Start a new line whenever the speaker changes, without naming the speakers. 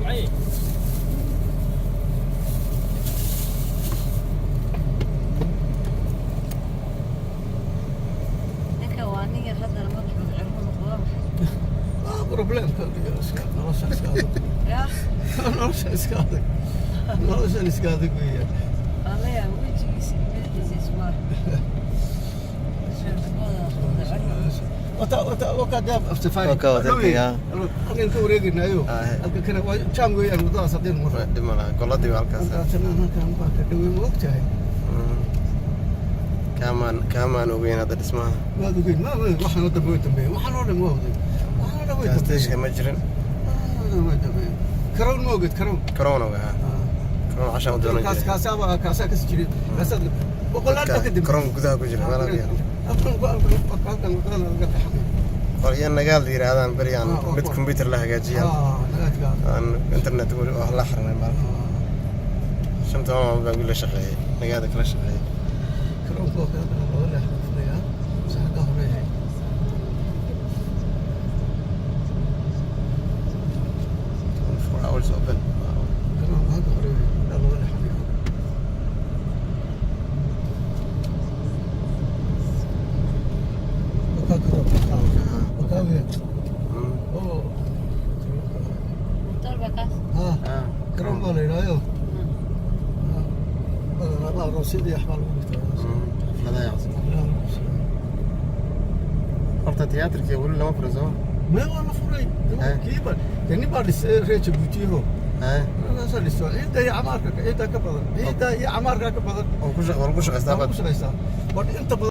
أي
كوانية هذا المطبخ عندهم خضار
بروبليم noloshan
يا
iska adag weeyaan
الله يا وجهي سمعتي اسمه
وكا داف افتفاي
وكا وتركيا.
halkan ka wareeginayo halkan kana waa jaam weeyaan wadadaas hadeen mar
dhimana qoladii halkaas
halkan baa ka dhawey ma ogtahay
kaamaan ogeyn hadda dhismaha
waad ogeyn ma waxaan oo dambe waxaan oo dhan waa ogeyn waxaan oo dhan
gaastashka ma jirin
karoon ma oged
karoon ogaa karoon cashaan u doonan jiray
kaasaa kasi jiray kaasaa boqolaal baa kadib
karoon gudaha ku jira meelaha
halkan wadada laga taxamay
qoryo nagaal yiraahdaan bari aan mid computer la hagaajiyaan aan internet wax la xirnay maalka shanta baa gula shaqeeyay nagaada kala shaqeeyay
karoon koo kale oo la xirnaya saxda hore
hours open
karoon hada hore loo la xirnaya كرم ولا يرايو لا روسيدي أحمر
هذا يعصب horta tiyaatarkii weli lama furo soo
ما هو مفروض كيبر يعني بعد ريتش بوتيهو هذا السؤال أنت يا عمارك أنت كبر أنت يا عمارك كبر
oo ku shaqeystaa
أنت